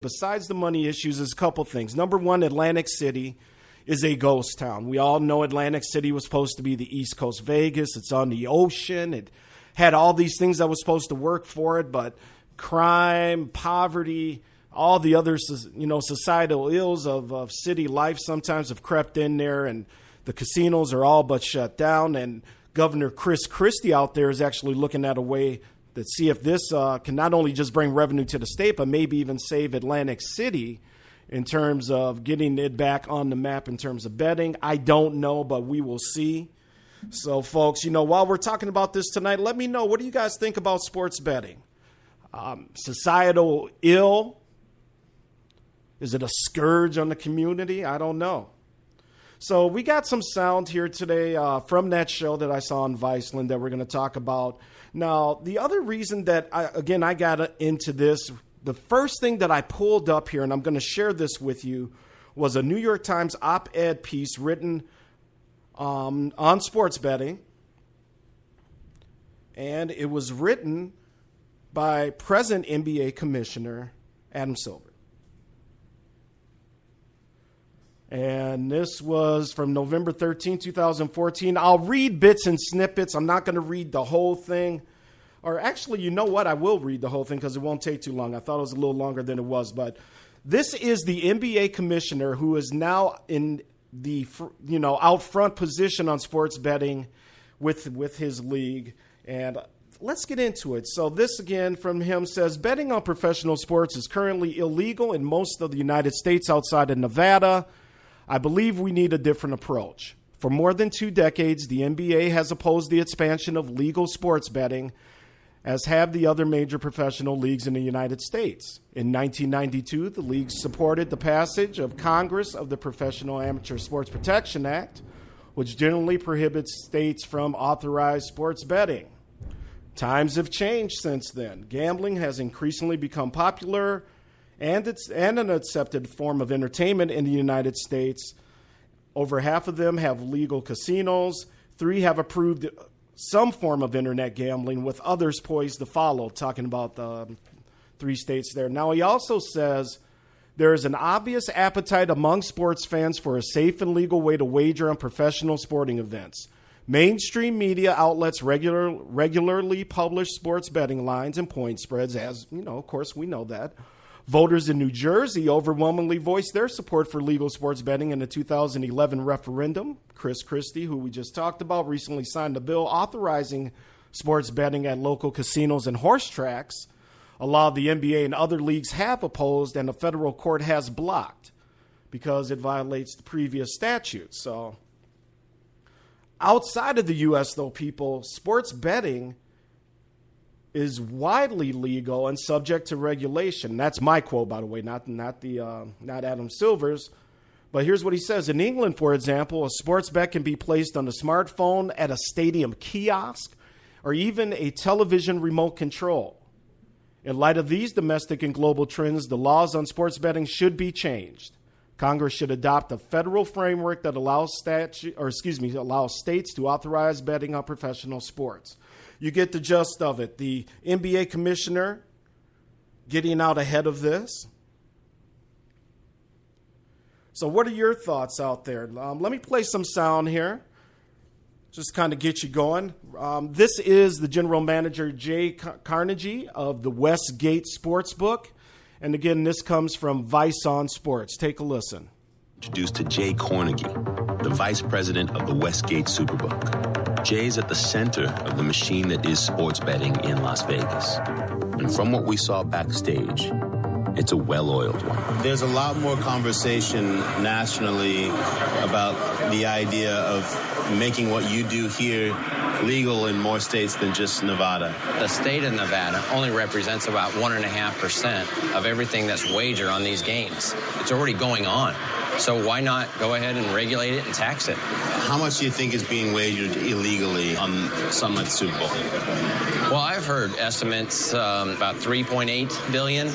besides the money issues, is a couple things. Number one, Atlantic City is a ghost town. We all know Atlantic City was supposed to be the East Coast Vegas. It's on the ocean. It had all these things that was supposed to work for it, but crime, poverty, all the other, societal ills of city life sometimes have crept in there, and the casinos are all but shut down. And Governor Chris Christie out there is actually looking at a way to see if this can not only just bring revenue to the state, but maybe even save Atlantic City in terms of getting it back on the map in terms of betting. I don't know, but we will see. So, folks, while we're talking about this tonight, let me know, what do you guys think about sports betting? Societal ill? Is it a scourge on the community? I don't know. So we got some sound here today from that show that I saw on Viceland that we're going to talk about. Now, the other reason that, I got into this, the first thing that I pulled up here, and I'm going to share this with you, was a New York Times op-ed piece written on sports betting. And it was written by present NBA Commissioner Adam Silver. And this was from November 13, 2014. I'll read bits and snippets. I'm not going to read the whole thing. Or actually, you know what? I will read the whole thing because it won't take too long. I thought it was a little longer than it was. But this is the NBA commissioner who is now in the out front position on sports betting with his league. And let's get into it. So this, again, from him says, betting on professional sports is currently illegal in most of the United States outside of Nevada. I believe we need a different approach. For more than 2 decades, the NBA has opposed the expansion of legal sports betting, as have the other major professional leagues in the United States. In 1992, the league supported the passage of Congress of the Professional Amateur Sports Protection Act, which generally prohibits states from authorized sports betting. Times have changed since then. Gambling has increasingly become popular and an accepted form of entertainment in the United States. Over half of them have legal casinos. 3 have approved some form of internet gambling, with others poised to follow, talking about the 3 states there. Now, he also says there is an obvious appetite among sports fans for a safe and legal way to wager on professional sporting events. Mainstream media outlets regularly publish sports betting lines and point spreads, as, of course, we know that. Voters in New Jersey overwhelmingly voiced their support for legal sports betting in the 2011 referendum. Chris Christie, who we just talked about, recently signed a bill authorizing sports betting at local casinos and horse tracks, a law the NBA and other leagues have opposed and a federal court has blocked because it violates the previous statute. So outside of the U.S., though, people, sports betting is widely legal and subject to regulation. That's my quote, by the way, not Adam Silver's. But here's what he says. In England, for example, a sports bet can be placed on a smartphone, at a stadium kiosk, or even a television remote control. In light of these domestic and global trends, the laws on sports betting should be changed. Congress should adopt a federal framework that allows states to authorize betting on professional sports. You get the gist of it. The NBA commissioner getting out ahead of this. So what are your thoughts out there? Let me play some sound here, just kind of get you going. This is the general manager, Jay Carnegie, of the Westgate Sportsbook. And again, this comes from Vice on Sports. Take a listen. Introduced to Jay Carnegie, the vice president of the Westgate Superbook. Jay's at the center of the machine that is sports betting in Las Vegas. And from what we saw backstage, it's a well-oiled one. There's a lot more conversation nationally about the idea of making what you do here legal in more states than just Nevada. The state of Nevada only represents about 1.5% of everything that's wagered on these games. It's already going on. So why not go ahead and regulate it and tax it? How much do you think is being wagered illegally on something like the Super Bowl? Well, I've heard estimates about $3.8 billion,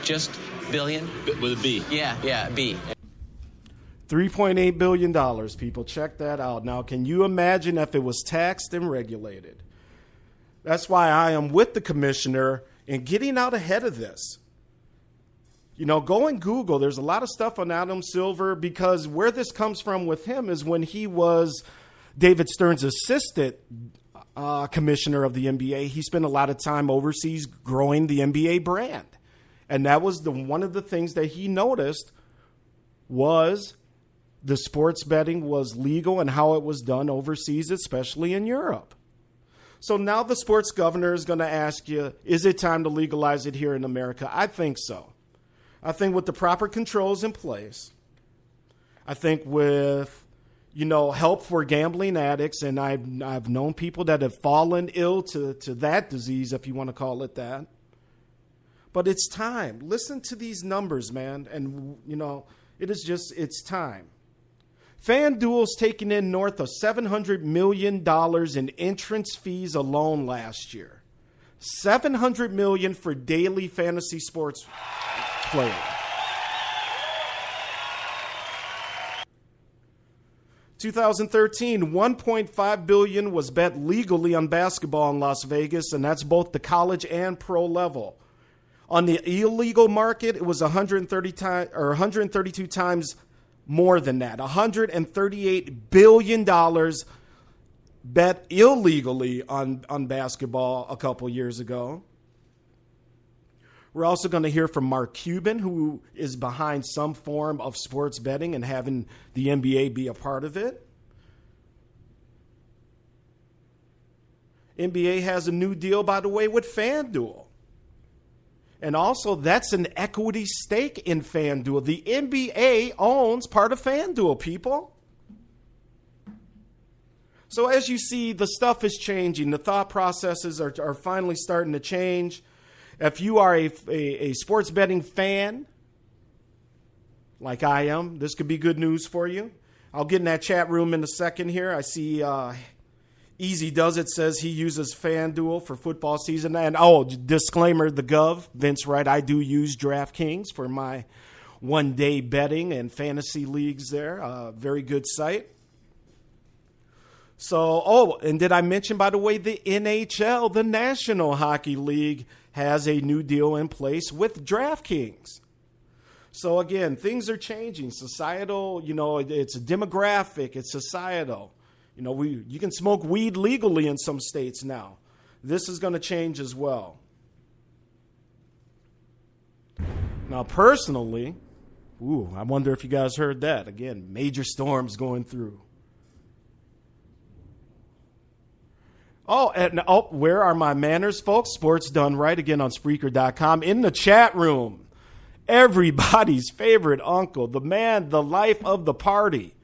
just billion. With a B? Yeah, B. $3.8 billion, people. Check that out. Now, can you imagine if it was taxed and regulated? That's why I am with the commissioner in getting out ahead of this. Go and Google. There's a lot of stuff on Adam Silver, because where this comes from with him is when he was David Stern's assistant commissioner of the NBA, he spent a lot of time overseas growing the NBA brand. And that was one of the things that he noticed was the sports betting was legal and how it was done overseas, especially in Europe. So now the sports governor is going to ask you, is it time to legalize it here in America? I think so. I think with the proper controls in place, I think with, help for gambling addicts, and I've known people that have fallen ill to that disease, if you want to call it that. But it's time. Listen to these numbers, man. And, it's time. FanDuel's taking in north of $700 million in entrance fees alone last year. $700 million for daily fantasy sports play. $2013, $1.5 billion was bet legally on basketball in Las Vegas, and that's both the college and pro level. On the illegal market, it was 132 times more than that. $138 billion bet illegally on basketball a couple years ago. We're also going to hear from Mark Cuban, who is behind some form of sports betting and having the NBA be a part of it. NBA has a new deal, by the way, with FanDuel. And also, that's an equity stake in FanDuel. The NBA owns part of FanDuel, people. So as you see, the stuff is changing. The thought processes are finally starting to change. If you are a sports betting fan, like I am, this could be good news for you. I'll get in that chat room in a second here. I see Easy Does It says he uses FanDuel for football season. And, disclaimer, the Gov, Vince Wright, I do use DraftKings for my one-day betting and fantasy leagues there. Very good site. So, and did I mention, by the way, the NHL, the National Hockey League, has a new deal in place with DraftKings. So again, things are changing. Societal, it's a demographic, it's societal. You can smoke weed legally in some states now. This is going to change as well. Now, personally, I wonder if you guys heard that. Again, major storms going through. Where are my manners, folks? Sports Done Right, again on Spreaker.com. In the chat room, everybody's favorite uncle, the man, the life of the party,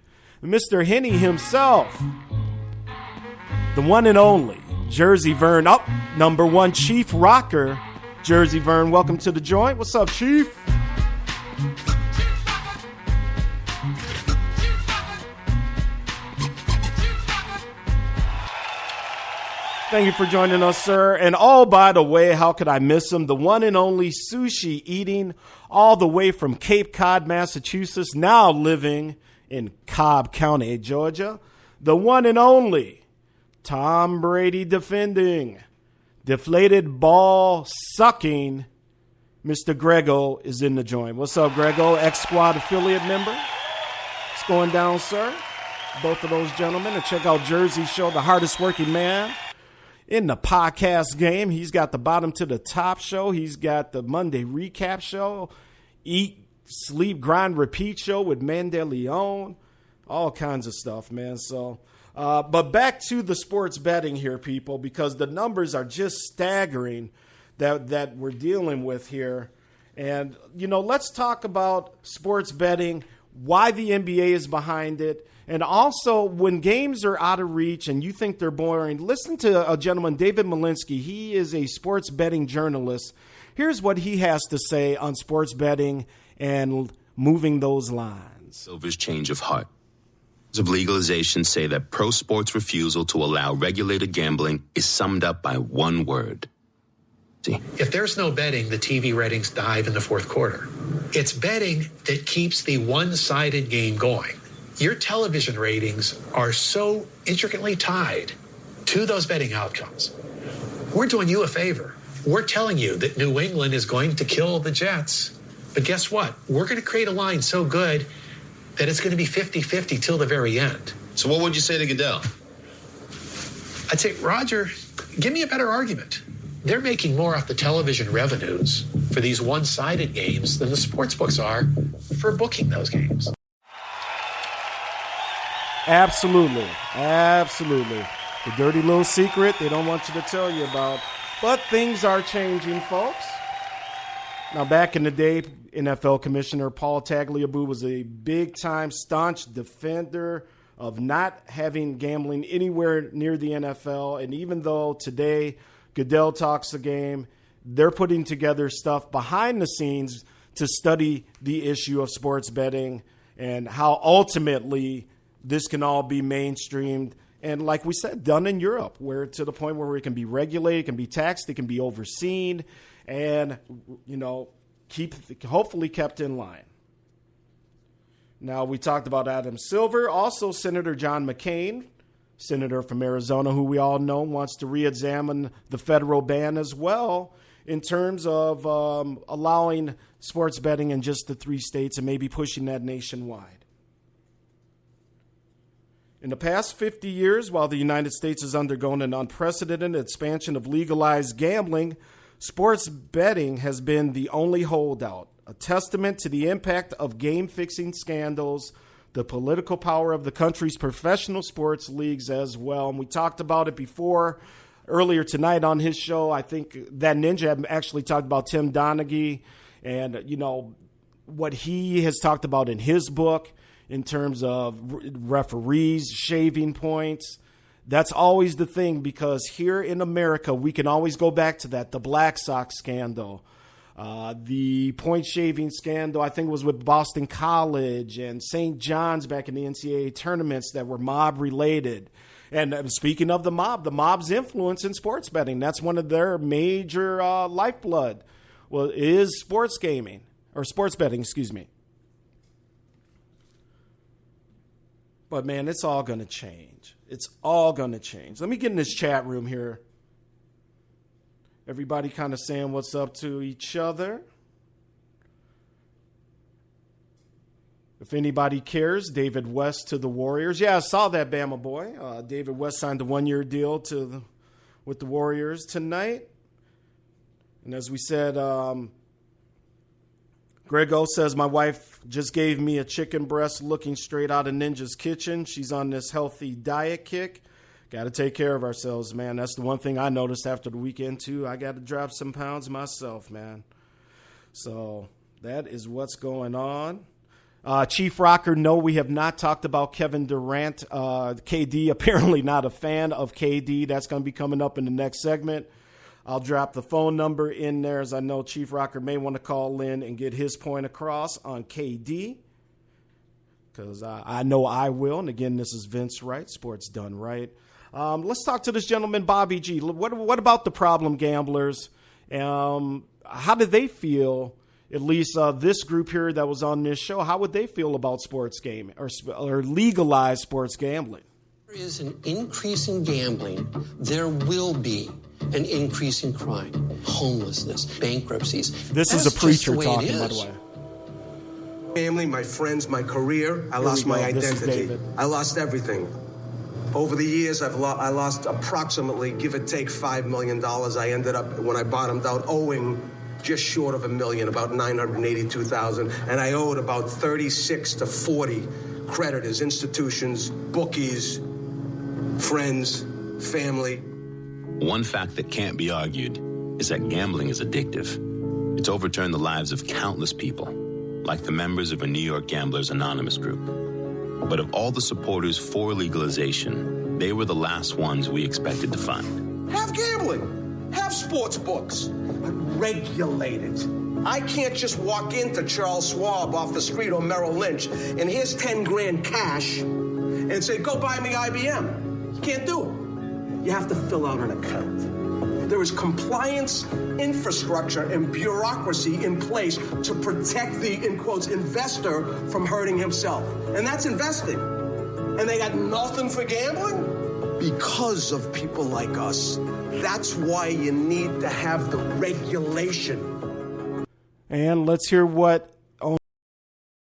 Mr. Henny himself, the one and only Jersey Vern, number one Chief Rocker, Jersey Vern. Welcome to the joint. What's up, Chief? Thank you for joining us, sir. And by the way, how could I miss him? The one and only sushi eating all the way from Cape Cod, Massachusetts, now living in Cobb County, Georgia. The one and only Tom Brady defending, deflated ball sucking, Mr. Grego is in the joint. What's up, Grego? X-Squad affiliate member. What's going down, sir? Both of those gentlemen. And check out Jersey Show, the hardest working man in the podcast game. He's got the bottom to the top show. He's got the Monday recap show, Eat, Sleep, Grind, Repeat show with Mandeleon. All kinds of stuff, man. So, but back to the sports betting here, people, because the numbers are just staggering that we're dealing with here. And, let's talk about sports betting, why the NBA is behind it. And also, when games are out of reach and you think they're boring, listen to a gentleman, David Malinsky. He is a sports betting journalist. Here's what he has to say on sports betting and moving those lines. Silver's change of heart. Of legalization say that pro sports refusal to allow regulated gambling is summed up by one word. See? If there's no betting, the TV ratings dive in the fourth quarter. It's betting that keeps the one-sided game going. Your television ratings are so intricately tied to those betting outcomes. We're doing you a favor. We're telling you that New England is going to kill the Jets But guess what? We're going to create a line so good that it's going to be 50-50 till the very end. So what would you say to Goodell? I'd say, Roger, give me a better argument. They're making more off the television revenues for these one-sided games than the sports books are for booking those games. Absolutely. Absolutely. The dirty little secret they don't want you to tell you about. But things are changing, folks. Now, back in the day, NFL Commissioner Paul Tagliabue was a big-time, staunch defender of not having gambling anywhere near the NFL. And even though today Goodell talks the game, they're putting together stuff behind the scenes to study the issue of sports betting and how ultimately this can all be mainstreamed. And like we said, done in Europe, where to the point where it can be regulated, it can be taxed, it can be overseen, and, you know, hopefully kept in line. Now, we talked about Adam Silver. Also, Senator John McCain, senator from Arizona, who we all know wants to re-examine the federal ban as well in terms of allowing sports betting in just the 3 states and maybe pushing that nationwide. In the past 50 years, while the United States has undergone an unprecedented expansion of legalized gambling, sports betting has been the only holdout, a testament to the impact of game-fixing scandals, the political power of the country's professional sports leagues as well. And we talked about it before, earlier tonight on his show. I think that Ninja actually talked about Tim Donaghy and, you know, what he has talked about in his book in terms of referees shaving points. That's always the thing, because here in America, we can always go back to that, the Black Sox scandal, the point shaving scandal, I think it was with Boston College and St. John's back in the NCAA tournaments that were mob related. And speaking of the mob's influence in sports betting, that's one of their major lifeblood. Well, is sports gaming, or sports betting, excuse me. But, man, it's all going to change. It's all going to change. Let me get in this chat room here. Everybody kind of saying what's up to each other. If anybody cares, David West to the Warriors. Yeah, I saw that, Bama boy. David West signed a 1-year deal with the Warriors tonight. And as we said, Greg O says, my wife just gave me a chicken breast looking straight out of Ninja's kitchen. She's on this healthy diet kick. Got to take care of ourselves, man. That's the one thing I noticed after the weekend, too. I got to drop some pounds myself, man. So that is what's going on. Chief Rocker, no, we have not talked about Kevin Durant. KD, apparently not a fan of KD. That's going to be coming up in the next segment. I'll drop the phone number in there, as I know Chief Rocker may want to call in and get his point across on KD, because I know I will. And again, this is Vince Wright, Sports Done Right. Let's talk to this gentleman, Bobby G. What about the problem gamblers? How did they feel, at least this group here that was on this show, how would they feel about sports gaming or legalized sports gambling? There is an increase in gambling. There will be an increase in crime, homelessness, bankruptcies. This is a preacher talking, by the way. Family, my friends, my career. I lost my identity. I lost everything. Over the years, I lost approximately, give or take, $5 million. I ended up, when I bottomed out, owing just short of $1 million, about $982,000, and I owed about 36 to 40 creditors, institutions, bookies, friends, family. One fact that can't be argued is that gambling is addictive. It's overturned the lives of countless people, like the members of a New York Gamblers Anonymous group. But of all the supporters for legalization, they were the last ones we expected to find. Have gambling. Have sports books. But regulate it. I can't just walk into Charles Schwab off the street or Merrill Lynch and here's 10 grand cash and say, go buy me IBM. You can't do it. You have to fill out an account. There is compliance, infrastructure, and bureaucracy in place to protect the, in quotes, investor from hurting himself. And that's investing. And they got nothing for gambling? Because of people like us. That's why you need to have the regulation. And let's hear what